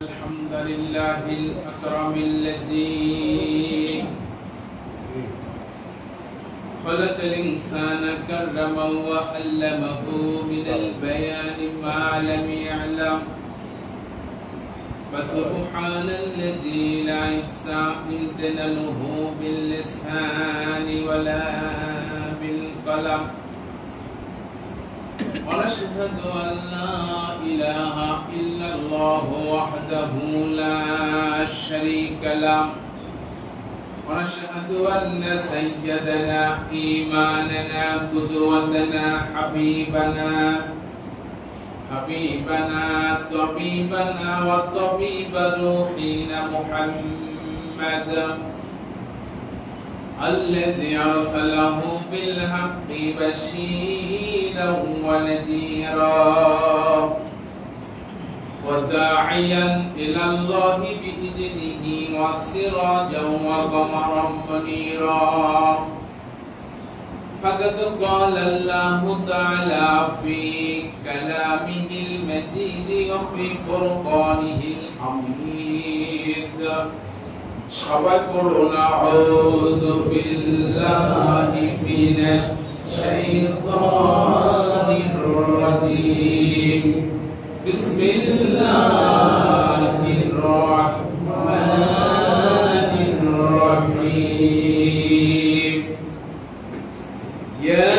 الحمد لله الأكرم الذي خلق الإنسان كرما وعلمه من البيان ما لم يعلم فسبحان الذي لا يحصى امتنانه باللسان ولا بالقلم ونشهد أن لا إله إلا الله وحده لا شريك له ونشهد أن سيدنا إيماننا قدوتنا حبيبنا طبيبنا وطبيب روحنا محمد الذي أرسله بالحق بشيرا ونذيرا وداعيا إلى الله بإذنه وسراجا وقمرا منيرا فقد قال الله تعالى في كلامه المجيد وفي فرقانه الحميد সবাই পড়ুন আউযু বিল্লাহি মিনাশ শাইতানির রাজীম বিসমিল্লাহির রাহমানির রাহিম ইয়া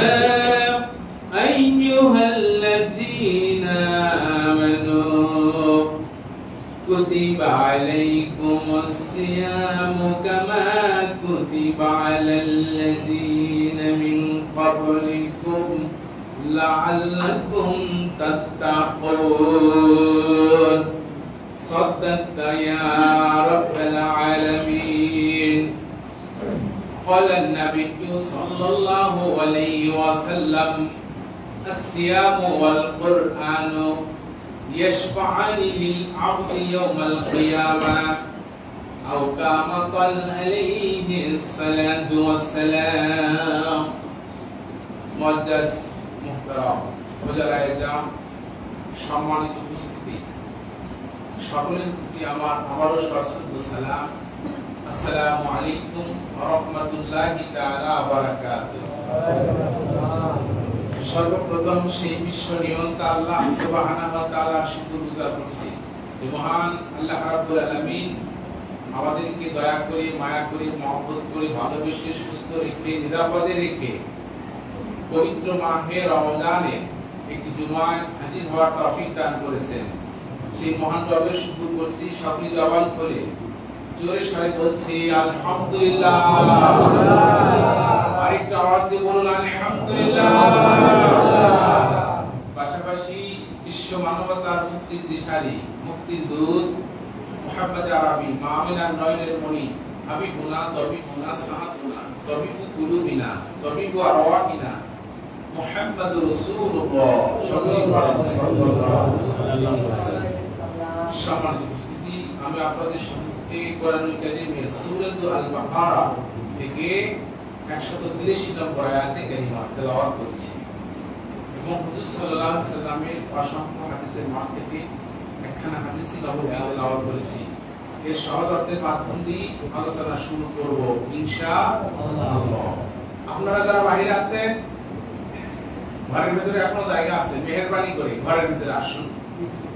আইয়ুহাল্লাযীনা আমানু كتب عليكم الصيام كما كتب على الذين من قبلكم لعلكم تتقون صدقت يا رب العالمين قال النبي صلى الله عليه وسلم الصيام والقرآن يشفعان للعبد يوم القيامة أو كما قال عليه الصلاة والسلام معزز محترم ওজালায়ে জাম সম্মানিত উপস্থিতি সকলের প্রতি আমারও সশ্রদ্ধ সালাম আসসালামু আলাইকুম ওয়া রাহমাতুল্লাহি তাআলা ওয়া বারাকাতুহু সর্বপ্রথম সেই বিশ্ব নিয়ন্তা আল্লাহ সুবহানাহু ওয়া তাআলার শুকরগুজার করছি যে মহান আল্লাহ রাব্বুল আলামিন আমাদেরকে দয়া করে মায়া করে মহব্বত করে ভালোবেসে সুস্থ রেখে নিরাপদে রেখে পবিত্র মাহে রমজানে একটি জুমায় হাজির হওয়ার তৌফিক দান করেছেন সেই মহান রবের শুকর করছি সকলে জবান করে জোরে সরে বলছি আলহামদুলিল্লাহ আরেকটু আওয়াজ দিয়ে বলুন আলহামদুলিল্লাহ পাশাপাশি বিশ্ব মানবতার মুক্তির দিশারি মুক্তির দূত মুহাম্মদ আরবি মামিনার নয়নের মণি হাবিবুনা তবিবুনা সাহাতুনা তবিবু কুলুবিনা তবিবু আরওয়াহিনা মুহাম্মদুর রাসূলুল্লাহ সাল্লাল্লাহু আলাইহি ওয়াসাল্লাম সম্মানিত উপস্থিতি আমি আপনাদের সম্মুখে কোরআনুল কারীমের সূরা আল বাকারা থেকে 183 নম্বর আয়াতে কারিমা তেলাওয়াত করছি এবং হুজুর সাল্লাল্লাহু আলাইহি সাল্লামের অসংখ্য হাদিসের মাঝ থেকে একখানা হাদিসই তেলাওয়াত করেছি এর সহজ অর্থের মাধ্যম দিয়ে আলোচনা শুরু করব ইনশাআল্লাহ আপনারা যারা বাইরে আছেন ঘরের ভিতরে এখনো জায়গা আছে মেহেরবানি করে ঘরের ভিতরে আসুন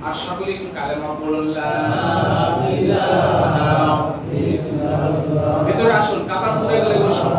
আর সকলে একটু কালেমা পড়ুন লা ইলাহা ইল্লাল্লাহ ভিতরে আসুন কাতার পুরে করে বসুন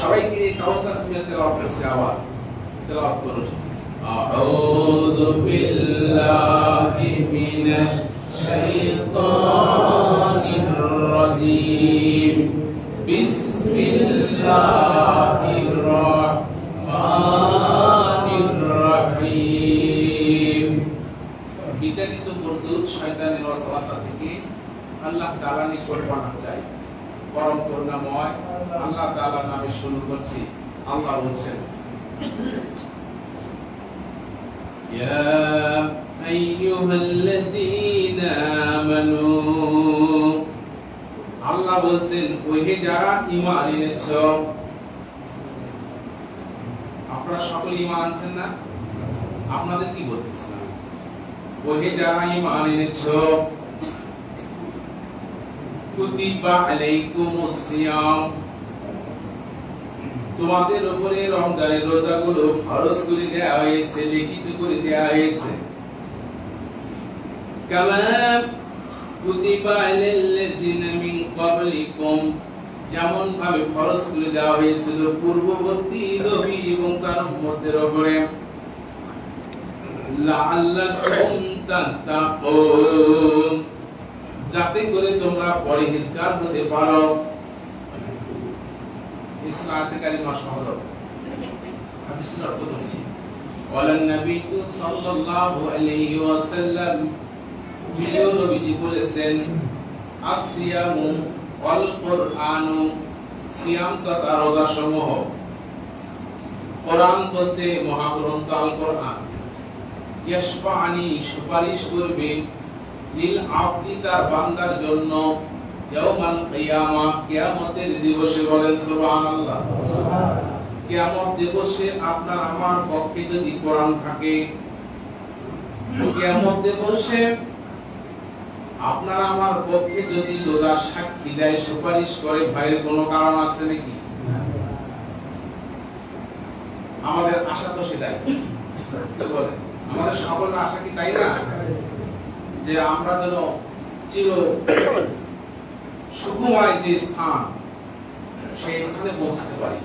সবাইকে কাউসাস মিলে তেলাওয়াত করছি আবার তেলাওয়াত করুন আউযু বিল্লাহি মিনাশ শাইতানির রাজীম বিসমিল্লাহির রাহমানির রাহিম বিতাড়িত করদুত শয়তানের ওয়াসওয়াসা থেকে আল্লাহ তাআলা নিকট পানা চাই পরম করুণাময় আল্লাহ তাআলার নামে শুরু করছি আল্লাহ বলেন ইয়া আইয়ুহাল্লাযীনা আমানু, আল্লাহ বলছেন ওহে যারা ঈমান এনেছো। আপনারা সকলে ঈমান আনছেন না? আপনাদের কি বলতেছেন? ওহে যারা ঈমান এনেছো, কুতিবা আলাইকুমুস সিয়াম, তোমাদের উপরে রমজানের রোজাগুলো ফরজ করে দেয়া হয়েছে, লিখিত করে দেয়া হয়েছে। কামা কুতিবা আলাল্লাযিনা মিন ক্বাবলিকুম, যেমন ভাবে ফরজ করে দেওয়া হয়েছিল পূর্ববর্তী নবী এবং তার উম্মতের উপরে। লাআল্লাকুম তাত্তাকুন, যাতে করে তোমরা পরহেজগার হতে পারো। ইসলাম আয়াতে কারিমা সহজ হাদিসের অর্থ বলছি। ওয়ালান নবী সাল্লাল্লাহু আলাইহি ওয়াসাল্লাম, প্রিয় নবীজি বলেছেন, আসিয়ামু ওয়াল কুরআনু, সিয়াম তথা রোজা সমূহ, কোরআন বলতে মহাগ্রন্থ আল কোরআন, ইয়াশফাআনি, সুপারিশ করবে, লিল আবদি, তার বান্দার জন্য, ইয়াউমাল কিয়ামা, কিয়ামতের দিবসে। বলেন সুবহানাল্লাহ। কিয়ামত দিবসে আপনার আমার পক্ষে যদি কোরআন থাকে, কিয়ামত দিবসে আপনার আমার পক্ষে যদি রোজার সাক্ষী দেয়, সুপারিশ করে, ভাইয়ের কোনো কারণ আছে নাকি? আমাদের আশা তো সেটাই, কি বলেন? আমাদের সকলের আশা কি তাই না, যে আমরা যেন চির সুখময় যে স্থান, সেই স্থানে পৌঁছাতে পারি,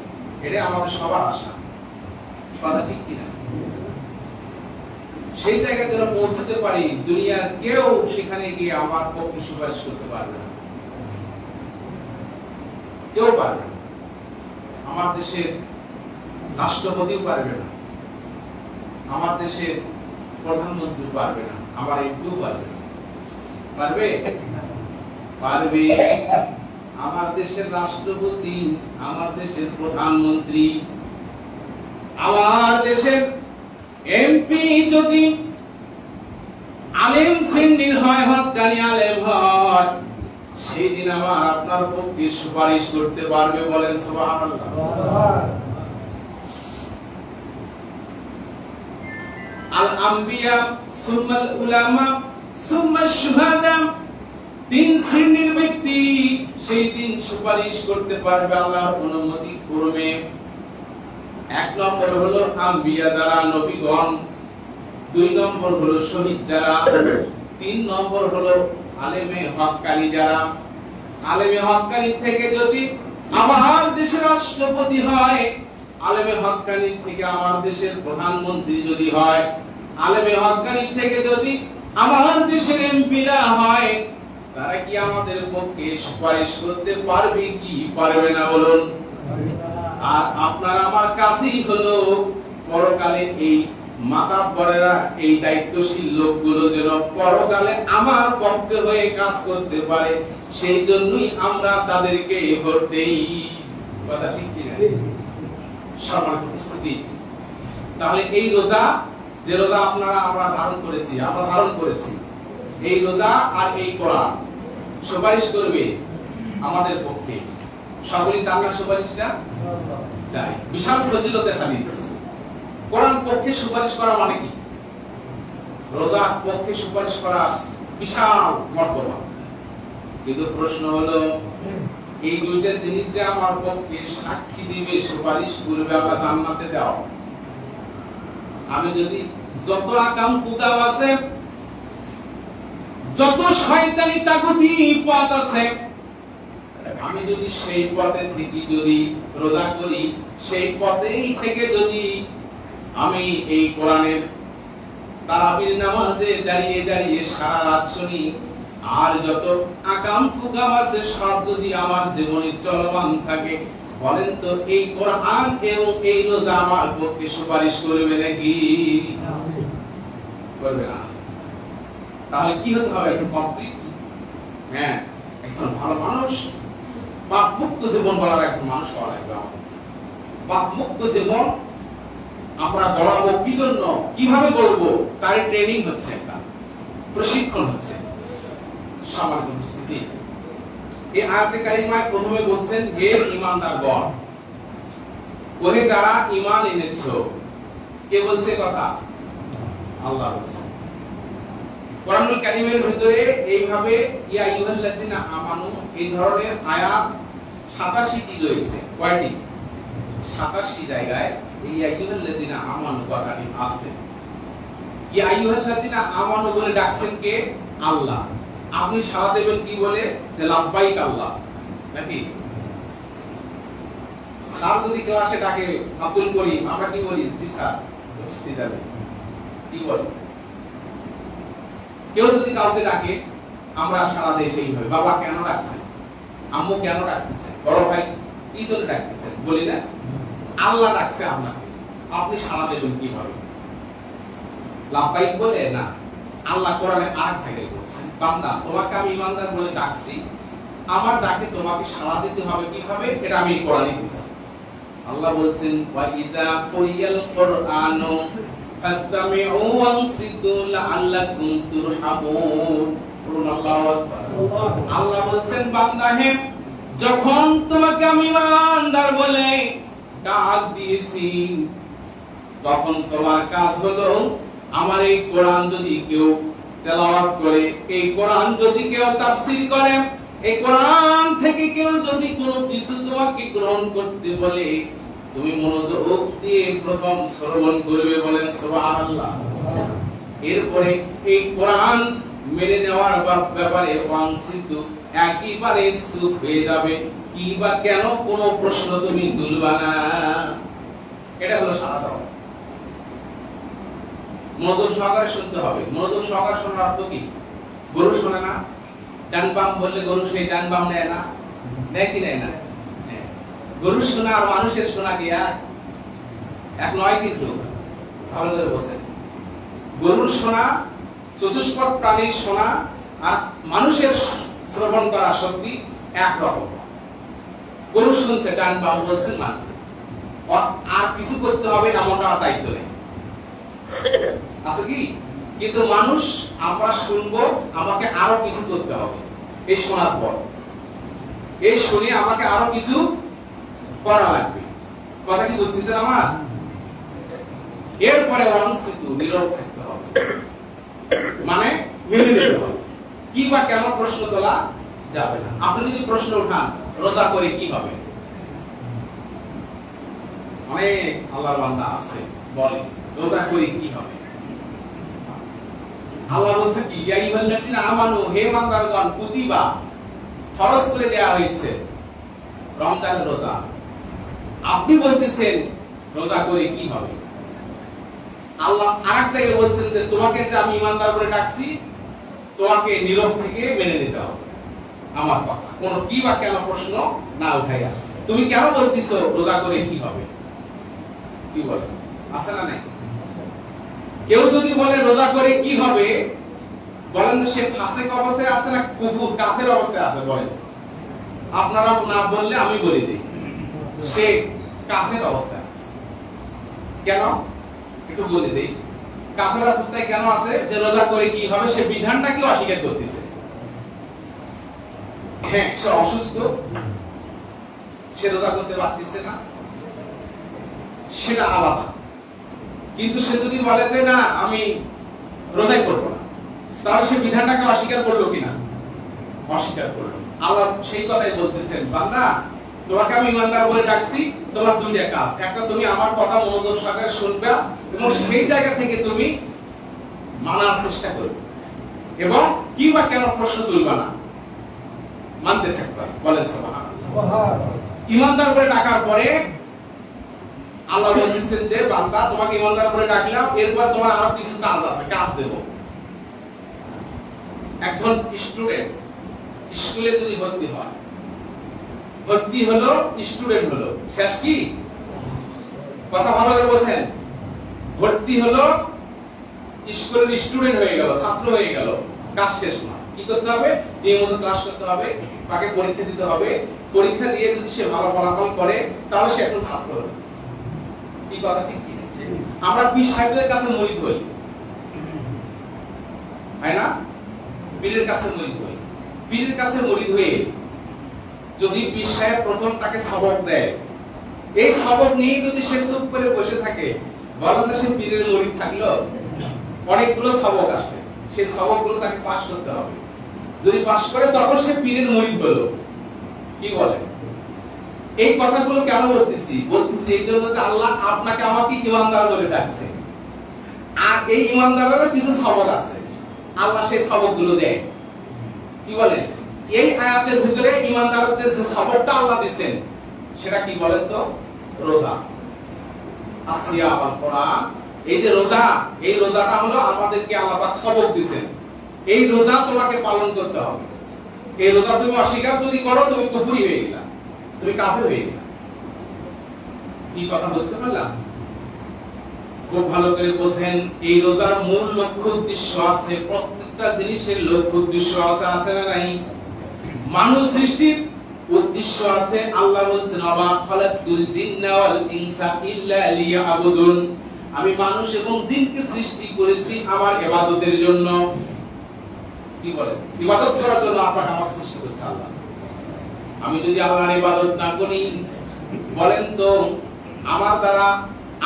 এটা আমাদের সবার আশা। কথা ঠিক কিনা? সেই জায়গায় যেন পৌঁছাতে পারি, দুনিয়ার কেউ সেখানে গিয়ে আমার পক্ষে সুপারিশ করতে পারবে না, কেউ পারবে না। আমার দেশের রাষ্ট্রপতিও পারবে না, আমার দেশের প্রধানমন্ত্রী পারবে না, আমার এমপিও পারবে না। পারবে? পারবে। আমার দেশের রাষ্ট্রপতি, আমার দেশের প্রধানমন্ত্রী, আমার দেশের এমপি যদি আলেম শ্রেণীর হয়, হক্কানি আলেম হয়, সেই দিন আমার আপনার পক্ষে সুপারিশ করতে পারবে। বলেন সুবহানাল্লাহ। আল আম্বিয়া সুম্মাল উলামা সুম্মাশ শুহাদা, তিন শ্রেণীর ব্যক্তি সেই দিন সুপারিশ করতে পারবে, আল্লাহর অনুমতি করবে। এক নম্বর হলো আম্বিয়া যারা, নবীগণ। দুই নম্বর হলো শহীদ যারা। তিন নম্বর হলো আলেমে হক্কানি যারা। আলেমে হক্কানি থেকে যদি আমার দেশের রাষ্ট্রপতি হয়, আলেমে হক্কানি থেকে আমার দেশের প্রধানমন্ত্রী যদি হয়, আলেমে হক্কানি থেকে যদি আমার দেশের এমপিরা হয়, তারা কি আমাদের পক্ষে সুপারিশ করতে পারবে কি পারবে না বলুন? আর আপনার আমার কাছেই হলো পরকালে এই মাতাব্বরেরা, এই দায়িত্বশীল লোকগুলো যেন পরকালে আমার পক্ষে হয়ে কাজ করতে পারে, সেই জন্যই আমরা তাদেরকে ভোট দেই। কথা ঠিক কি না? সম্মানিত উপস্থিতি, তাহলে এই রোজা, যে রোজা আপনারা আমরা ধারণ করেছি, এই রোজা আর এই কোরআন সুপারিশ করবে আমাদের পক্ষে। সকলেই চান না সুপারিশটা? চাই। বিশাল ফজিলতের হাদিস। কোরআন পক্ষে সুপারিশ করা মানে কি? রোজা পক্ষে সুপারিশ করা বিশাল মর্যাদা। কিন্তু প্রশ্ন হলো, এই দুইটা জিনিস যে আমার পক্ষে সাক্ষী দিবে, সুপারিশ করবে আল্লাহ জান্নাতে দাও, আমি যদি যত আকাম কুকাম আছে, যত শয়তানি তাগুতি পথ আছে, আমি যদি সেই পথে থেকে যদি রোজা করি, সেই পথেই থেকে যদি আমি এই কোরআনের তারাবির নামাজে দাঁড়িয়ে দাঁড়িয়ে সারা রাত শুনি, আর যত আকাম কুকাম আছে সব যদি আমার জীবনে চলমান থাকে, বলেন তো এই কোরআন এবং এই রোজা আমার পক্ষে সুপারিশ করবে নাকি? করবে না। তাহলে কি হতে হবে? একটু কমপ্লিট, হ্যাঁ, একজন ভালো মানুষ, পাপ মুক্ত জীবন বলার একজন মানুষ হওয়া লাগবে। পাপ মুক্ত জীবন আমরা গড়াবো কি জন্য, কিভাবে গড়বো, তার ট্রেনিং হচ্ছে, একটা প্রশিক্ষণ হচ্ছে। সামান্য উপস্থিতি, এই আয়াতে কারিমায় প্রথমে বলছেন, হে ঈমানদারগণ, ওহে যারা ঈমান এনেছো। কে বলছে কথা? আল্লাহ বলছে। কোরআনুল কারীমের ভিতরে এইভাবে ইয়া আইয়ুহাল্লাযিনা আমানু এই ধরনের আয়াত ৮৭টি রয়েছে। কয়টি? ৮৭ জায়গায় এই আইয়ুহাল্লাযিনা আমানু কথাটি আছে। ইয়া আইয়ুহাল্লাযিনা আমানু বলে ডাকছেন কে? আল্লাহ। আপনি সাড়া দেবেন কি বলে? যে লাব্বাইক আল্লাহ, নাকি? স্যার যদি ক্লাসে ডাকে আব্দুল করিম, আমরা কি বলি? জি স্যার, উপস্থিত যাবে। কি বলি? কেউ যদি কাউকে ডাকে আমরা সারা দেই সেইভাবে, বাবা কেন ডাকছেন, আম্মু কেন ডাকতেছেন, বড় ভাই কি জন্য ডাকতেছেন, বলি না? আল্লাহ ডাকছে আপনাকে, আপনি সারা দেবেন কিভাবে? লাব্বাইক বলে না। আল্লাহ কোরআনে আরেক জায়গায় বলছেন, বান্দা তোমাকে আমি ঈমানদার বলে ডাকছি, আমার ডাকে তোমাকে সাড়া দিতে হবে কিভাবে, এটা আমি কোরআনে দিয়েছি। আল্লাহ বলছেন, ওয়া ইযা কুরিয়াল কুরআনু ফাসতামিউ ওয়ানসিতু লাআল্লাকুম তুরহামুন। আল্লাহু আকবার। আল্লাহ বলছেন, বান্দা হে, যখন তোমাকে আমি ঈমানদার বলে ডাক দিয়েছি, তখন তোমার কাজ হলো আমার এই কোরআন যদি কেউ তেলাওয়াত করে, এই কোরআন যদি কেউ তাফসীর করে, এই কোরআন থেকে কেউ যদি কোনো কিছু তোমাকে গ্রহণ করতে বলে, তুমি মনোযোগ দিয়ে প্রথম শ্রবণ করবে, বলেন সুবহানাল্লাহ। এরপরে এই কোরআন মেনে নেওয়ার ব্যাপারে ওয়ানসিতু একেবারে চুপ হয়ে যাবে, কি বা কেন কোনো প্রশ্ন তুমি তুলবা না। এটা হলো সারা দাও। মনোযোগ সহকারে শুনতে হবে। মনোযোগ সহকারে শোনার অর্থ কি? গরু শোনে না? ডান বাম বললে গরু সেই ডান বাম নেয় না? নেয় কি নেয় না? গরু শোনা আর মানুষের শোনা কি এক নয়, কিন্তু ভালো করে বলছেন। গরুর শোনা, চতুষ্পদ প্রাণীর শোনা আর মানুষের শ্রবণ করা শক্তি একরকম। গরু শুনছে, ডান বাম বলছেন, মানছে, আর কিছু করতে হবে এমনটা দায়িত্ব নেই, আছে কি? কিন্তু মানুষ, আমরা শুনবো, আমাকে আরো কিছু করতে হবে। এই শোনার পর, এই শুনে আমাকে আরো কিছু করা লাগবে। কথা কি বুঝতেছেন আমার? এরপরে ওয়ানসিতু নীরব থাকতে হবে, মানে মেনে নিতে হবে। কি বা কেন প্রশ্ন তোলা যাবে না। আপনি যদি প্রশ্ন উঠান, রোজা করে কি হবে? অনেক আল্লাহর বান্দা আছে বলে, রোজা করে কি হবে? আল্লাহ বলছে কি, ইয়া আইয়ুহাল্লাযিনা আমানু, হে ঈমানদারগণ, কুতিবা ফরজ করে দেয়া হয়েছে রমজানের রোজা। আপনি বলতেছেন রোজা করে কি হবে? আল্লাহ আরেক জায়গায় বলছেন যে তোমাকে যে আমি ঈমানদার বলে ডাকছি, তোমাকে নীরব থেকে মেনে নিতে হবে আমার কথা, কোন কি বা কেন প্রশ্ন না উঠাইয়া। তুমি কেন বলতেছো রোজা করে কি হবে? কি বলে? আছে না নাই? কেউ যদি বলে রোজা করে কি হবে, বলেন সে ফাসিক অবস্থায় আছে না কুফর কাফের অবস্থায় আছে? বলেন। আপনারা না বললে আমি বলে দিই, সে কাফের অবস্থায় আছে। কেন? একটু বলে দেই। কাফের অবস্থায় কেন আছে? যে রোজা করে কি হবে সে বিধানটাকে অস্বীকার করতেছে। হ্যাঁ, সে অসুস্থ, সে রোজা করতে পারতেছে না, সেটা আলাদা। কিন্তু সে যদি বলে যে না আমি রোজাই করবো না, তাহলে সে বিধানটাকে অস্বীকার করলো কিনা? অস্বীকার করলো। আল্লাহ সেই কথাই বলতেছেন, বান্দা তোমাকে আমি ঈমানদার বলে ডাকছি, তোমার দুইটা কাজ। একটা, তুমি আমার কথা মনোযোগ সহকারে শুনবে এবং সেই জায়গা থেকে তুমি মানার চেষ্টা করবে, এবং কি বা কেন প্রশ্ন তুলবা না, মানতে থাকবে। বলেন সুবহানাল্লাহ। ঈমানদার বলে ডাকার পরে আল্লাহ বলতেছেন যে বান্দা তোমাকে ঈমানদার বলে ডাকলাম, এরপর তোমার আরো কিছু কাজ আছে, কাজ দেব। একজন স্টুডেন্ট স্কুলে যদি ভর্তি হয়, ভর্তি হলো, স্টুডেন্ট হলো, শেষ কি? কথা ভালো করে বোঝেন। ভর্তি হলো, স্কুলের স্টুডেন্ট হয়ে গেল, ছাত্র হয়ে গেল, কাজ শেষ না। কি করতে হবে? নিয়মিত ক্লাস করতে হবে, তাকে পরীক্ষা দিতে হবে। পরীক্ষা দিয়ে যদি সে ভালো ফলাফল করে, তাহলে সে এখন ছাত্র হবে। কি কথা ঠিক কি? আমরা পীর সাহেবদের কাছে মুরিদ হই, তাই না? পীরের কাছে মুরিদ হই। পীরের কাছে মুরিদ হয়ে যদি পীর সাহেব প্রথম তাকে সবক দেয়, এই সবক নিয়ে যদি সে চুপ করে বসে থাকে, বলেন তো সে পীরের মুরিদ থাকলো? অনেকগুলো সবক আছে, সেই সবকগুলো তাকে পাস করতে হবে। যদি পাস করে তখন সে পীরের মুরিদ হলো। কি বলে? এই কথাগুলো কেন বলতেছি? বলতেছি এই জন্য যে আল্লাহ আপনাকে আমাকে ইমানদার বলে ডাকছে, আর এই ইমানদারেরও কিছু সবক আছে, আল্লাহ সেই সবকগুলো দেয়। কি বলে? এই আয়াতের ভিতরে ইমানদারদের যে সবকটা আল্লাহ দিবেন সেটা কি বলেন তো? রোজা। আসিয়া আল কোরআন, এই যে রোজা, এই রোজাটা হলো আমাদেরকে আল্লাহ পাক সবক দিবেন। এই রোজা তোমাকে পালন করতে হবে। এই রোজা তুমি অস্বীকার যদি করো, তুমি কুফরি হয়ে গেলা, তুমি কাফের হয়ে গেলা। কি কথা বুঝতে পারলাম? খুব ভালো করে বোঝেন। এই রোজার মূল লক্ষ্য উদ্দেশ্য আছে, প্রত্যেকটা জিনিসের লক্ষ্য উদ্দেশ্য আছে, আছে না নাই? মানুষ সৃষ্টির উদ্দেশ্য আছে। আল্লাহ বলেছেন ওয়া খালাকতুল জিন্না ওয়াল ইনসা ইল্লা লিয়াবুদুন, আমি মানুষ এবং জিনকে সৃষ্টি করেছি আমার ইবাদতের জন্য। কি বলে? ইবাদত করার জন্য আপনাকে আমাকে সৃষ্টি করেছে আল্লাহ। আমি যদি আল্লাহর ইবাদত না করি, বলেন তো আমার দ্বারা,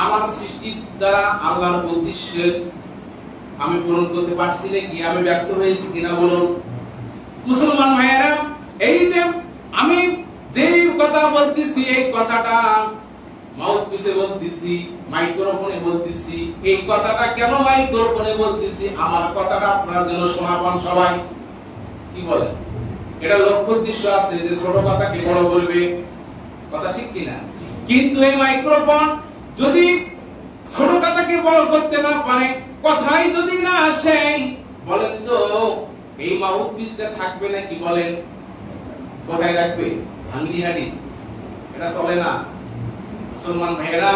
আমার সৃষ্টির দ্বারা আল্লাহর উদ্দেশ্য আমি পূরণ করতে পারছি নাকি? আমি ব্যর্থ হয়েছি কিনা বলুন? মুসলমান ভাইয়েরা, এই যে আমি যে কথা বলতেছি, এই কথাটা মাউথপিসে বলতেছি, মাইক্রোফোনে বলতেছি, এই কথাটা কেন মাইক্রোফোনে বলতেছি? আমার কথাটা আপনারা যেন শোনা পান সবাই। কি বলেন? এটা লক্ষ্য উদ্দেশ্য আছে যে ছোট কথাকে বড় বলবে, কথা ঠিক কিনা? কিন্তু এই মাইক্রোফোন যদি ছোট কথাকে বড় করতে না পারে, কথাই যদি না আসে, বলেন তো এই মাউথপিসটা থাকবে নাকি? বলেন, কোথায় রাখবে? ভাঙনি হাড়ি? এটা চলে না। মুসলমান ভাইয়েরা,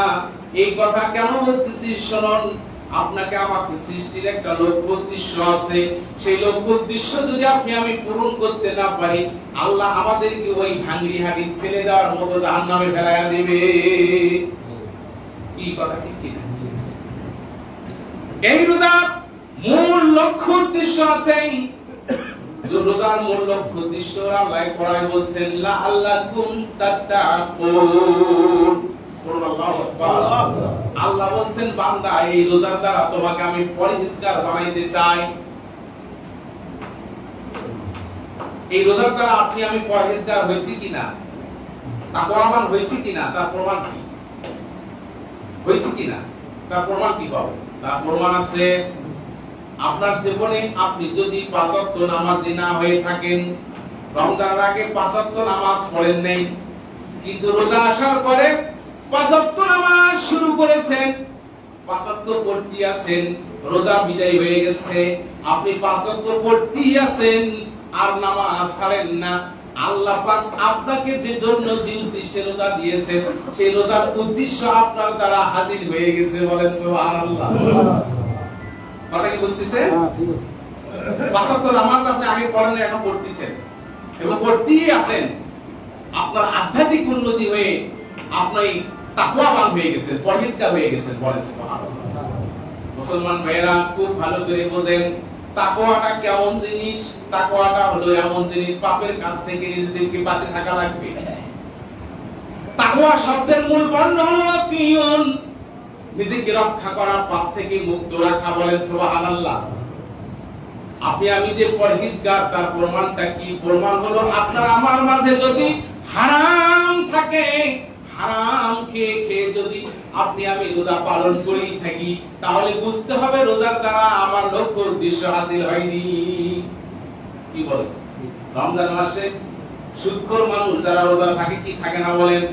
এই কথা কেন বলতেছি শুনুন। আপনাকে আমাকে সৃষ্টির একটা লক্ষ্য উদ্দেশ্য আছে, সেই লক্ষ্য উদ্দেশ্য যদি আপনি আমি পূরণ করতে না পারি, আল্লাহ আমাদেরকে ওই ভাঙনি হাড়ি ফেলে দেওয়ার মতো জাহান্নামে ফেলাইয়া দিবে। কি কথা ঠিক কিনা? এই রোজার মূল লক্ষ্য উদ্দেশ্য আছে। রোজার মূল লক্ষ্য উদ্দেশ্য আল্লাহ কোরআনে বলছেন লাআল্লাকুম তাত্তাকুন। আল্লাহ বলছেন বান্দা, এই রোজার দ্বারা তোমাকে আমি পরহেজগার বানাইতে চাই। এই রোজার দ্বারা আপনি আমি পরহেজগার হইছি কিনা, তাকওয়াবান হইছি কিনা, তার প্রমাণ কি? হইছি কিনা তার প্রমাণ কি পাবো? তার প্রমাণ আছে আপনার জীবনে। আপনি যদি ৫ ওয়াক্ত নামাজি না হয়ে থাকেন, রমজানের আগে ৫ ওয়াক্ত নামাজ পড়েন নাই, কিন্তু রোজা আসার পরে ৫ ওয়াক্ত নামাজ শুরু করেছেন, ৫ ওয়াক্ত পড়তে আছেন, রোজা বিদায় হয়ে গেছে, আপনি ৫ ওয়াক্ত পড়তেই আছেন আর নামাজ ছাড়েন না, আল্লাহ পাক আপনাকে যে জন্য যে উদ্দেশ্যে রোজা দিয়েছেন, সেই রোজার উদ্দেশ্য আপনার দ্বারা হাসিল হয়ে গেছে। বলেন সুবহানাল্লাহ। কথা কি বুঝতেছেন? ৫ ওয়াক্ত নামাজ আপনি আগে পড়েন, এখন পড়তেছেন এবং পড়তেই আছেন, আপনার আধ্যাত্মিক উন্নতি হয়ে আপনি তাকওয়াবান হয়ে গেছেন, পরহেজগার হয়ে গেছেন। বলেন সুবহানাল্লাহ। মুসলমান ভাইয়েরা, খুব ভালো করে বোঝেন তাকওয়াটা কেমন জিনিস। তাকওয়াটা হলো এমন জিনিস, পাপের কাছ থেকে নিজেদেরকে বাঁচে থাকা লাগবে। তাকওয়া শব্দের মূল বর্ণ হলো ওয়াকিয়ুন, নিজেকে রক্ষা করা, পাপ থেকে মুক্ত রাখা। বলেন সুবহানাল্লাহ। আপনি আমি যে পরহেজগার, তার প্রমাণটা কি? প্রমাণ হলো আপনার আমার মাঝে যদি হারাম থাকে, হারাম খেয়ে খেয়ে যদি আপনি আমি রোজা পালন করি থাকি, তাহলে বুঝতে হবে রোজার দ্বারা আমার লক্ষ্য উদ্দেশ্য হাসিল হয়নি। কি বলেন? রমজান মাসে সুদখোর মানুষ যারা রোজা থাকে কি থাকে না বলেন?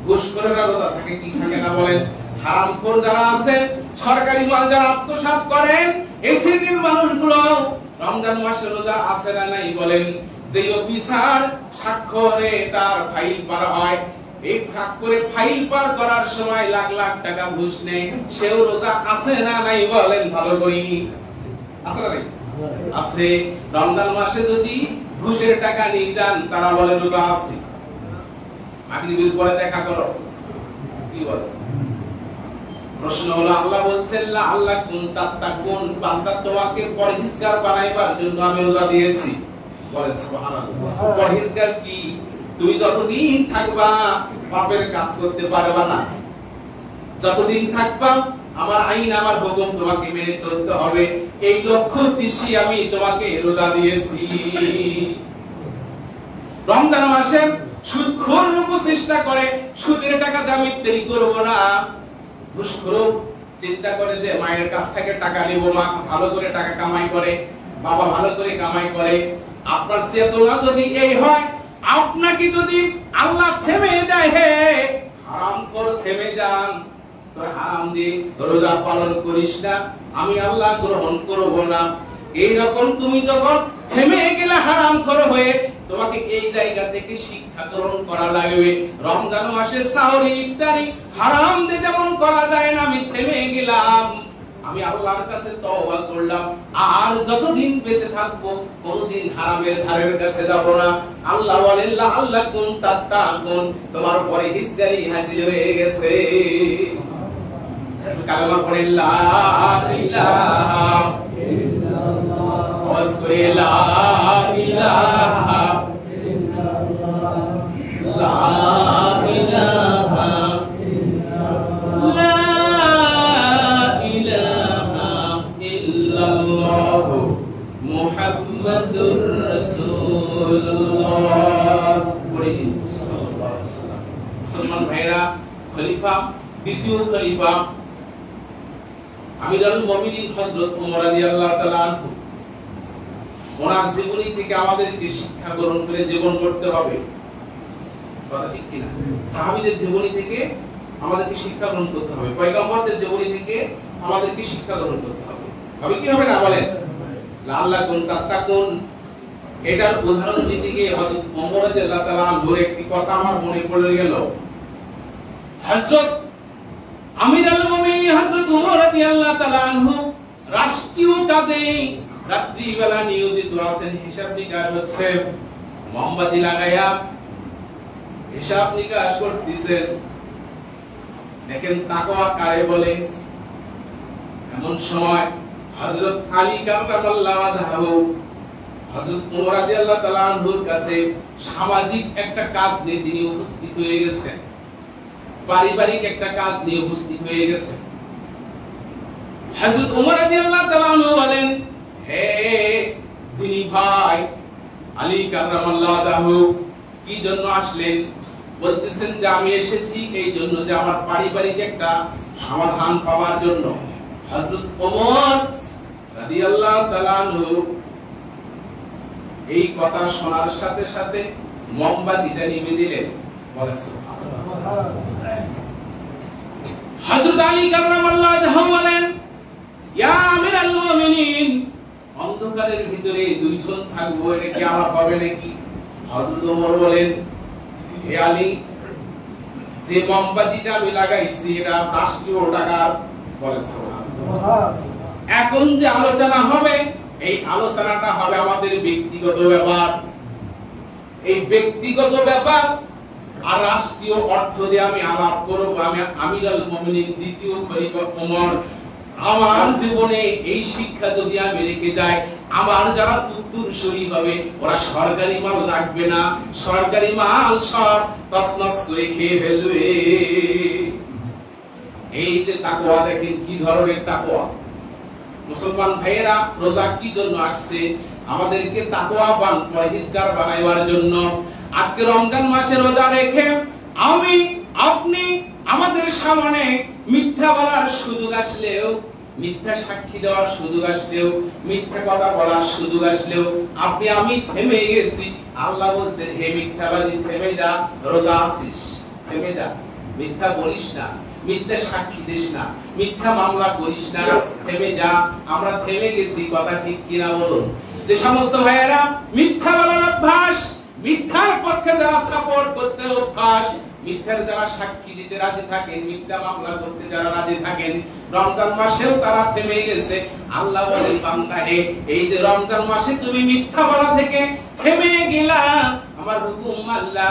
ঘুষখোরেরা রোজা থাকে কি থাকে না বলেন? হারামখোর যারা আছে, সরকারি মাল যারা আত্মসাৎ করেন, এই শ্রেণীর মানুষগুলো রমজান মাসে রোজা আছে না নাই বলেন? যে অফিসার স্বাক্ষরে তার ফাইল পার হয়, এই স্বাক্ষরে ফাইল পার করার সময় লাখ লাখ টাকা ঘুষ নেয়, সেও রোজা আছে না নাই বলেন? ভালো করি আছে না নাই? আছে। রমজান মাসে যদি ঘুষের টাকা নিয়ে যান, তারা বলে রোজা আছে। মাগরিবের পরে দেখা করো, কি বলে? প্রশ্ন হলো আল্লাহ বলছেন লা আল্লাহ কুন তাত্তাকুন, বান্দা তোমাকে পরহেজগার বানাইবার জন্য আমি রোজা দিয়েছি। বলে সুবহানাল্লাহ। পরহেজগার কি? তুমি যতদিন থাকবা পাপের কাজ করতে পারবা না, যতদিন থাকবা আমার আইন আমার হুকুম তোমাকে মেনে চলতে হবে, এই লক্ষ্য উদ্দেশ্যে আমি তোমাকে রোজা দিয়েছি। রমজান মাসে সুদখোর চেষ্টা করে সুদের টাকা আমি দেরি করব না, ঘুষখোর চিন্তা করে যে মায়ের কাছ থেকে টাকা নেব, মা ভালো করে টাকা কামাই করে, বাবা ভালো করে কামাই করে। আপনার চেতনা যদি এই হয়, আপনাকে যদি আল্লাহ থেমে দেয়, হে হারাম করে থেমে যান, তোর হারাম দিয়ে রোজা পালন করিস না, আমি আল্লাহ গ্রহণ করব না, এই রকম তুমি যখন থেমে গেলে হারাম করে হয়ে, তোমাকে এই জায়গা থেকে শিক্ষা গ্রহণ করা লাগবে। রমজান মাসে সাহরি ইফতারি হারাম দিয়ে যেমন করা যায় না, আমি থেমে গেলাম, আমি আল্লাহর কাছে তওবা করলাম, আর যতদিন বেঁচে থাকবো কোনদিন হারামের ধারের কাছে যাব না। আল্লাহ বলেন লা আল্লাহ কুন তাত্তাকুন, তোমার পরহেজগারি হাসিল হয়ে গেছে। কালেমা পড়ে লা ইলাহা ইল্লাল্লাহ, ওয়াজ করে লা ইলাহা ইল্লাল্লাহ, লা ইলাহা ইল্লাল্লাহ, লা ইলাহা ইল্লাল্লাহ মুহাম্মাদুর রাসূলুল্লাহ। সাল্লাল্লাহু আলাইহি ওয়াসাল্লাম। মুসলমান ভাইরা, খলিফা, দ্বিতীয় খলিফা আমিরুল মুমিনিন হযরত ওমর রাদিয়াল্লাহু তাআলা আনহু, ওনার জীবনী থেকে আমাদেরকে শিক্ষা গ্রহণ করে জীবন গড়তে হবে। কথা ঠিক কি না? সাহাবীদের জীবনী থেকে আমাদেরকে শিক্ষা গ্রহণ করতে হবে, পয়গম্বরদের জীবনী থেকে আমাদেরকে শিক্ষা গ্রহণ করতে হবে। হবে কি হবে না বলেন? লা আল্লাহ কুন তাত্তাকুন, এটার উদাহরণ দিতে গিয়ে হযরত ওমর রাদিয়াল্লাহু তাআলা আনহুর একটি কথা আমার মনে পড়ে গেল। হযরত আমিরুল মুমিনিন হযরত ওমর রাদিয়াল্লাহু তাআলা আনহু রাষ্ট্রীয় কাজে রাত্রি বেলা নিয়োজিত আছেন, হিসাব নিকাশ হচ্ছে, মোমবাতি লাগায়া হিসাব নিকাশ করতেছেন। দেখেন তাকওয়া কারে বলে। এমন সময় হযরত আলী কাররামাল্লাহু ওয়াজহাহু হযরত ওমর রাদিয়াল্লাহু তাআলা আনহুর কাছে সামাজিক একটা কাজ নিয়ে তিনি উপস্থিত হয়ে গেছেন, পারিবারিক একটা কাজ নিয়ে উপস্থিত হয়ে গেছে। হযরত ওমর রাদিয়াল্লাহু তাআলা আনহু বলেন, হে দিনী ভাই আলী কাররামাল্লাহু ওয়াজহাহু, কি জন্য আসলেন? বলতেছেন যে আমি এসেছি এই জন্য যে আমার পারিবারিক একটা সমাধান পাওয়ার জন্য। হযরত ওমর রাদিয়াল্লাহু তাআলা আনহু এই কথা শোনার সাথে সাথে মোমবাতিটা নিভিয়ে দিলেন। বলেন সুবহানাল্লাহ। হযরত আলী কাররামাল্লাহু ওয়াজহাহু বলেন, ইয়া আমিরুল মুমিনিন, অন্ধকারের ভিতরে দুইজন থাকবো, এটা কি আলাপ হবে নাকি? হযরত ওমর বলেন, হে আলী, যে মোমবাতিটা আমি লাগাইছি এটা রাষ্ট্রীয় টাকার। বলেন সুবহানাল্লাহ। এখন যে আলোচনা হবে, এই আলোচনাটা হবে আমাদের ব্যক্তিগত ব্যাপার। এই ব্যক্তিগত ব্যাপার আর রাষ্ট্রীয় অর্থ দিয়ে আমি আলাপ করব। আমি আমিরুল মুমিনিন দ্বিতীয় খলিফা ওমর, আমার জীবনে এই শিক্ষা যদি আমি রেখে যাই, আমার যারা উত্তরসূরি হবে ওরা সরকারি মাল রাখবে না, সরকারি মাল সব তছনছ করে খেয়ে ফেলবে। এই যে তাকওয়া, দেখেন কি ধরনের তাকওয়া। মুসলমান ভাইয়েরা, রোজা কি জন্য আসছে? আমাদেরকে তাকওয়াবান পরহেজগার বানাইবার জন্য। আজকে রমজান মাসে রোজা রেখে আমি আপনি আমাদের সামনে মিথ্যা বলার সুযোগ আসলেও, মিথ্যা সাক্ষী দেওয়ার সুযোগ আসলেও, মিথ্যা কথা বলার সুযোগ আসলেও আপনি আমি থেমে গেছি। আল্লাহ বলছেন, হে মিথ্যাবাদী, থেমে যা, রোজা আছিস, থেমে যা, মিথ্যা বলিস না, মিথ্যা সাক্ষী দিস না, মিথ্যা মামলা করিস না, থেমে যা। আমরা থেমে গেছি, কথা ঠিক কিনা বলুন? যে সমস্ত ভাইয়েরা মিথ্যা বলার অভ্যাস, মিথ্যার পক্ষে যারা সাপোর্ট করতে অভ্যাস, মিথ্যার যারা সাক্ষী দিতে রাজি থাকেন, মিথ্যা মামলা করতে যারা রাজি থাকেন, রমজান মাসেও তারা থেমে গেছে। আল্লাহ বলেন, বান্দা হে, এই যে রমজান মাসে তুমি মিথ্যা বলা থেকে থেমে গেলা, আমার হুকুম মানলা,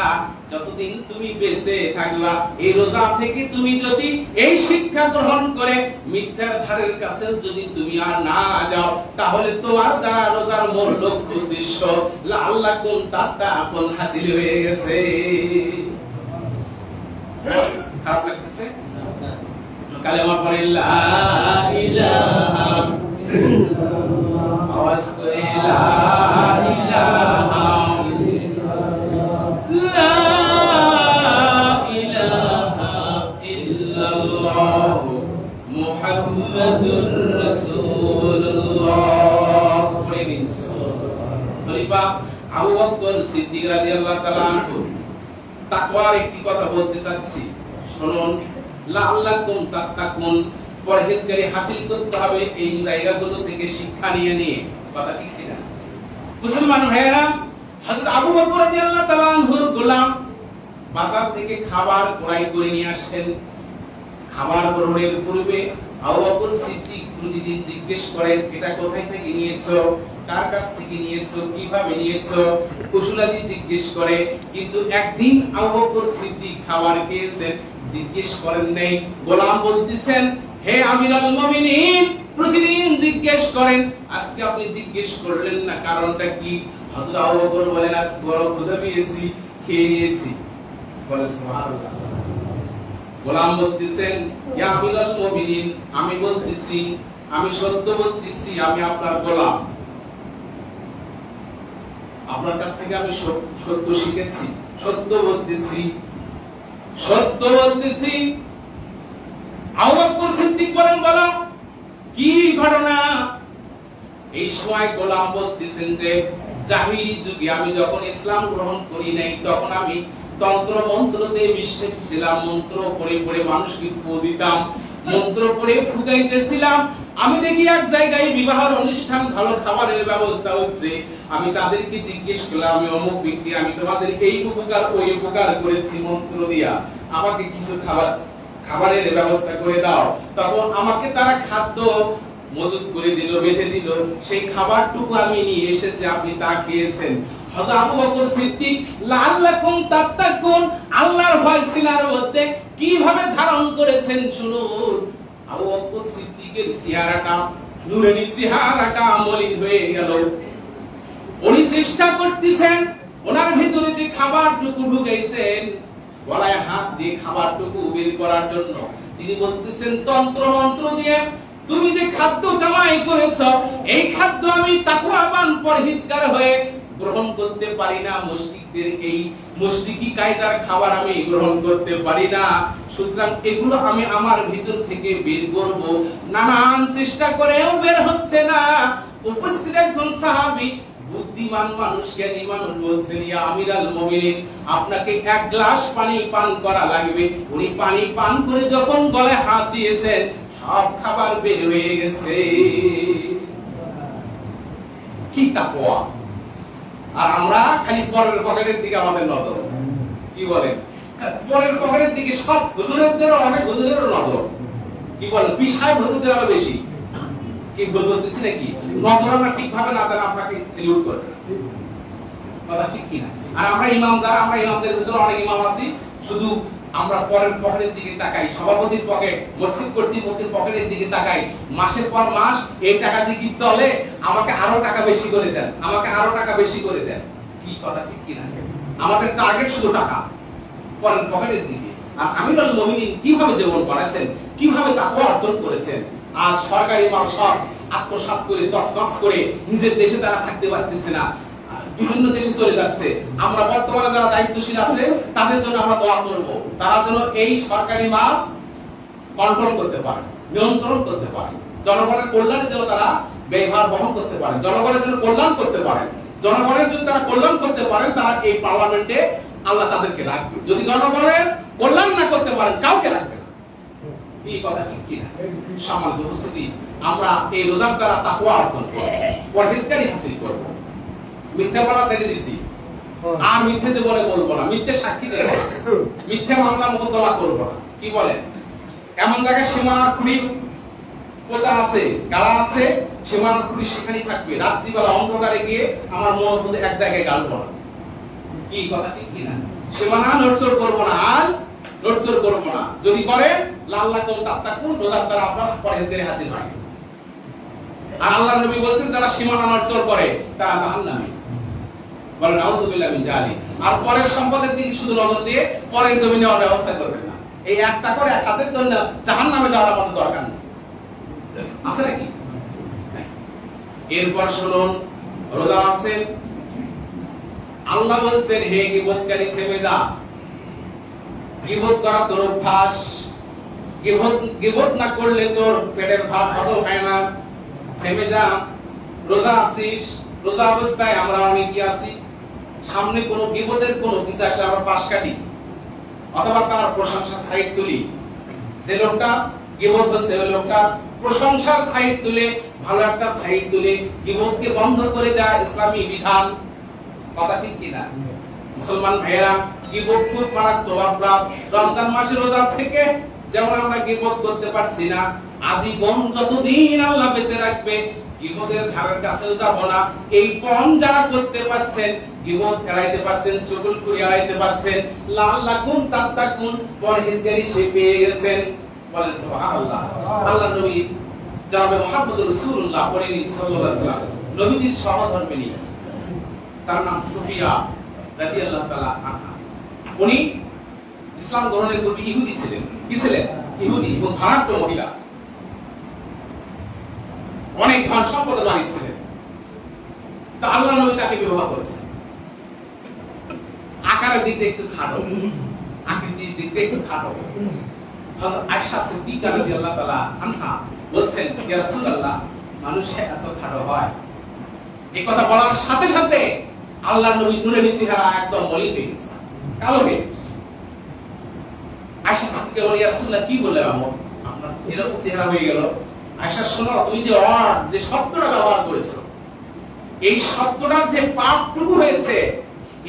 যতদিন তুমি বেঁচে থাকবা এই রোজা থেকে তুমি যদি এই শিক্ষা গ্রহণ করে মিথ্যার ধারের কাছে যদি তুমি আর না যাও, তাহলে তোমার দ্বারা রোজার মূল লক্ষ্য উদ্দেশ্য লাআল্লাকুম তাত্তাকুন হাসিল হয়ে গেছে। খারাপ লাগতেছে? কালেমা পড়ে লা ইলাহা ইল্লাল্লাহ, আওয়াজ করে লা ইলাহা লা ইলাহা ইল্লাল্লাহ মুহাম্মাদুর রাসূলুল্লাহ। খলিফা আবু বকর সিদ্দিক রাদিয়াল্লাহু তাআলা আনহু তাকওয়ার একটি কথা বলতে চাচ্ছি, শুনুন। লাআল্লাকুম তাত্তাকুন, পরহেজগারি হাসিল করতে হবে এই জায়গাগুলো থেকে শিক্ষা নিয়ে নিয়ে। কথা ঠিক কিনা মুসলমান ভাইরা? হযরত আবু বকর রাদিয়াল্লাহু তাআলা আনহুর গোলাম বাজার থেকে খাবার ক্রয় করে নিয়ে আসেন। খাবার গ্রহণের পূর্বে আবু বকর সিদ্দিক প্রতিদিন জিজ্ঞেস করেন, এটা কোথায় থেকে নিয়েছো, কার কাছ থেকে নিয়েছো, কিভাবে নিয়েছো, কুশলাদি জিজ্ঞেস করে। কিন্তু একদিন আবু বকর সিদ্দিক খাবার খেয়েছেন, জিজ্ঞেস করেন নাই। গোলাম বলতেছেন, হে আমিরুল মুমিনিন, প্রতিদিন জিজ্ঞেস করেন, আজকে আপনি জিজ্ঞেস করলেন না, কারণটা কি? হযরত আবু বকর বলেন, আজকে বড় ক্ষুধা পেয়েছি, খেয়ে নিয়েছি। বলে সুবহানাল্লাহ। গোলাম বলতেছেন, ইয়া আমিরুল মুমিনিন, আমি বলতেছি, আমি সত্য বলতেছি, আমি আপনার গোলাম, আপনার কাছ থেকে আমি সত্য শিখেছি, সত্য বলতেছি, সত্য বলতেছি। আবু বকর সিদ্দিক বলেন, বলো কি ঘটনা? এই সময় গোলাম বলতেছেন যে জাহিলি যুগে আমি যখন ইসলাম গ্রহণ করি নাই, তখন আমি তন্ত্র মন্ত্রতে বিশ্বাসী ছিলাম। মন্ত্র পড়ে পড়ে মানুষকে ফু দিতাম, মন্ত্র পড়ে ফুটাইতেছিলাম। আমি দেখি এক জায়গায় বিবাহের অনুষ্ঠান, ভালো খাবারের ব্যবস্থা হচ্ছে। আমি তাদেরকে জিজ্ঞেস করলাম, আমি অমুক ব্যক্তি, আমি তোমাদের এই উপকার ওই উপকার করেছি মন্ত্র দিয়া, আমাকে কিছু খাবারের ব্যবস্থা করে দাও। তখন আমাকে তারা খাদ্য মজুদ করে দিল, বেঁধে দিল। সেই খাবারটুকু আমি নিয়ে এসেছি, আপনি তা খেয়েছেন। হযরত আবু বকর সিদ্দিক লাআল্লাকুম তাত্তাকুন, আল্লাহর ভয় সিনার মধ্যে কিভাবে ধারণ করেছেন শুনুন। আবু বকর সিদ্দিকের চেহারাটা, নূরানী চেহারাটা মলিন হয়ে গেল। উনি চেষ্টা করতেছেন ওনার ভিতরে যে খাবারটুকু ঢুকাইছেন, গলায় হাত দিয়ে খাবারটুকু বের করার জন্য তিনি বলতেছেন, তন্ত্র মন্ত্র দিয়ে তুমি যে খাদ্য কামাই করেছো, এই খাদ্য আমি তাকওয়াবান পরহেজগার হয়ে গ্রহণ করতে পারি না। মুশরিকদের এই মুশরিকি কায়দার খাবার আমি গ্রহণ করতে পারি না। সুতরাং এগুলো আমি আমার ভিতর থেকে বের করব। নানান চেষ্টা করেও বের হচ্ছে না। উপস্থিত একজন সাহাবী, বুদ্ধিমান মানুষ, জ্ঞানী মানুষ বলছেন, ইয়া আমিরুল মুমিনিন, আপনাকে এক গ্লাস পানি পান করা লাগবে। উনি পানি পান করে যখন গলায় হাত দিয়েছেন, সব খাবার বের হয়ে গেছে। কি তাকওয়া! আর আমরা খালি পরের পকেটের দিকে আমাদের নজর। কি বলেন? পরের পকেটের দিকে সব হুজুরদেরও, অনেক হুজুরেরও নজর। কি বলেন? পিছায় হুজুরদের আরো বেশি। কি বলতেছি নাকি? নজর আমরা ঠিকভাবে না দিলে আপনাকে সিলিউট করবে। কথা ঠিক কিনা? আর আমরা ইমাম যারা, আমরা ইমামদের ভিতরে অনেক ইমাম আছি, শুধু আমরা পরের পকেটের দিকে তাকাই, সভাপতির পকেট, মসজিদ কর্তৃপক্ষের পকেটের দিকে তাকাই। মাসের পর মাস এই টাকা দিয়ে কি চলে? আমাকে আরো টাকা বেশি করে দেন, আমাকে আরো টাকা বেশি করে দেন। কি কথা ঠিক কিনা? আমাদের টার্গেট শুধু টাকা, পরের পকেটের দিকে। আর আমিরুল মুমিনিন কিভাবে জীবন করেছেন, কিভাবে তাকওয়া অর্জন করেছেন। আর সরকারি মাল সব আত্মসাৎ করে, তছনছ করে নিজের দেশে তারা থাকতে পারতেছে না, বিভিন্ন দেশে চলে যাচ্ছে। আমরা বর্তমানে যারা দায়িত্বশীল আছে তাদের জন্য আমরা দোয়া করব, তারা যেন এই সরকারি মাল কন্ট্রোল করতে পারে, নিয়ন্ত্রণ করতে পারে, জনগণের কল্যাণে যেন তারা ব্যয়ভার বহন করতে পারে, জনগণের জন্য কল্যাণ করতে পারে। জনগণের যদি তারা কল্যাণ করতে পারেন, তারা এই পার্লামেন্টে আল্লাহ তাদেরকে রাখবে। যদি জনগণের কল্যাণ না করতে পারেন, কাউকে রাখবে না। এই কথা ঠিক কিনা? সম্মানিত উপস্থিতি, আমরা এই রোজার দ্বারা তাকওয়া অর্জন করব, পরহেজগারি হাসিল করব। মিথ্যা বলা ছেড়ে দিছি, আর মিথ্যে জীবনে বলবো না, মিথ্যে সাক্ষী দেব, মিথ্যে মামলা মোকদ্দমা করব না। কি বলেন? এমন জায়গায় সীমানার খুঁড়ি কোথা আছে, গালা আছে, সীমানার খুঁড়ি সেখানেই থাকবে। রাত্রিবেলা অন্ধকারে গিয়ে আমার মন এক জায়গায় গালবো না। কি কথা ঠিক কি না? সীমানা নড়চড় করব না, আর নড়চড় করব না। যদি করে লাল্লাকুম তাত্তাকুন, রোজার দ্বারা আপনার পরহেজগারি হাসিল হয়। আর আল্লাহর নবী বলেছেন যারা সীমানা নড়চড় করে তারা জাহান্নামী। বলেন নাউযুবিল্লাহ মিন যালিক। আর পরের সম্পদের দিকে শুধু নজর দিয়ে পরের জমি নেওয়ার ব্যবস্থা করবেন না। এই একটা করে এক হাতের জন্য জাহান্নামে যাওয়ার মতো দরকার নেই, আছে নাকি? এরপর শুনুন, রোজা আছে, আল্লাহ বলছেন হে গীবতকারী থেমে যা। গীবত করা তোর অভ্যাস, গীবত না করলে তোর পেটের ভাত হজম হয় না, থেমে যা। রোজা আছিস, রোজা অবস্থায় আমরা অনেকেই আছি, সামনে কোনো গীবতের কোনো কিছু আসলে আমরা পাশ কাটি অথবা তার প্রশংসা সাইড তুলি। যে লোকটা গীবত করছে ওই লোকটা প্রশংসার সাইড তুলে, ভালো একটা সাইড তুলে গীবতকে বন্ধ করে দেয় ইসলামী বিধান। কথা ঠিক কি না? মুসলমান ভাইয়েরা, গীবত খুব মারাত্মক অপরাধ। রমজান মাসের রোজা থেকে যেমন আমরা গীবত করতে পারছি না, আজীবন যতদিন আল্লাহ বেঁচে রাখবে গীবতের ধারের কাছেও যাব না। এই পণ যারা করতে পারছেন, গীবত এড়াইতে পারছেন, চুগলখড়ি এড়াইতে পারছেন, লাল্লাকুম তাত্তাকুন, পরহেজগারি সে পেয়ে গেছেন। বলেন সুবহানাল্লাহ। আল্লাহর নবী জনাবে মুহাম্মদুর রাসূলুল্লাহ সাল্লাল্লাহু আলাইহি ওয়াসাল্লাম, নবীজির সহধর্মিণী, তার নাম সুফিয়া রাদিয়াল্লাহু তাআলা আনহা। উনি ইসলাম গ্রহণের পূর্বে ইহুদি ছিলেন। কি ছিলেন? ইহুদি। এবং ধনাঢ্য মহিলা, অনেক ধন সম্পদের মালিক ছিলেন। তো আল্লাহ নবী তাকে বিবাহ করেছেন। আকারের দিক দিয়ে একটু খাটো, আকৃতির দিক দিয়ে একটু খাটো। হযরত আয়েশা সিদ্দিকা রাদিয়াল্লাহু তাআলা আনহা বলছেন, ইয়া রাসূলুল্লাহ, মানুষ এত খাটো হয়? এই কথা বলার সাথে সাথে আল্লাহর নবী নূরের চেহারা একদম মলিন হয়ে গেছে, কালো হয়ে গেছে। আয়েশা সিদ্দিকা বলে, ইয়া রাসূলুল্লাহ, কি বললেন আপনার এরকম চেহারা হয়ে গেল? আয়েশা, শোনো, তুমি যে শব্দটা ব্যবহার করেছো, এই শব্দটার যে পাপটুকু হয়েছে,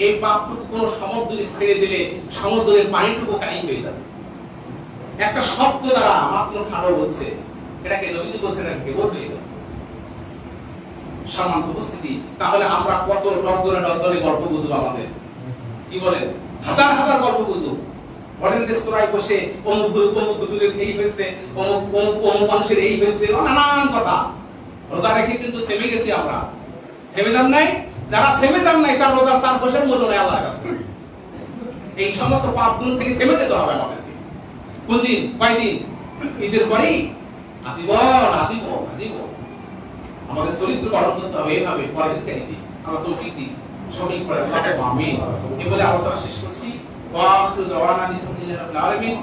এই পাপটুকু কোন সমুদ্রে ছেড়ে দিলে সমুদ্রের পানিটুকু কালি হয়ে যাবে। একটা শব্দ দ্বারা মাত্র খাটো বলছে, এটাকে নবী বলছেন, এটাকে বলবে। সম্মানিত উপস্থিতি, তাহলে আমরা কত ডজনে গল্প বুঝবো? আমাদের কি বলেন, হাজার হাজার গল্প বুঝবো। হোটেল রেস্তোরাঁয় বসে অমুক হুজুরের এই হয়েছে, অমুক মানুষের এই হয়েছে, নানান কথা। রোজা রেখে কিন্তু থেমে গেছি আমরা। থেমে যান নাই? যারা থেমে যান নাই তার রোজার 4 বছর মূল্য নেই আল্লাহর কাছে। এই সমস্ত পাপগুলো থেকে থেমে যেতে হবে আমাদেরকে। কোন দিন? কয়দিন? ঈদের পরেই আজীবন আজীবন আজীবন আমাদের চরিত্র গঠন করতে হবে এইভাবে, পরহেজগারিতে। আল্লাহ তৌফিক দিন, সঠিক পড়ে আমিন। এই বলে আলোচনা শেষ করছি। ওয়া আখিরু দাওয়ানা আলহামদুলিল্লাহি রাব্বিল আলামিন।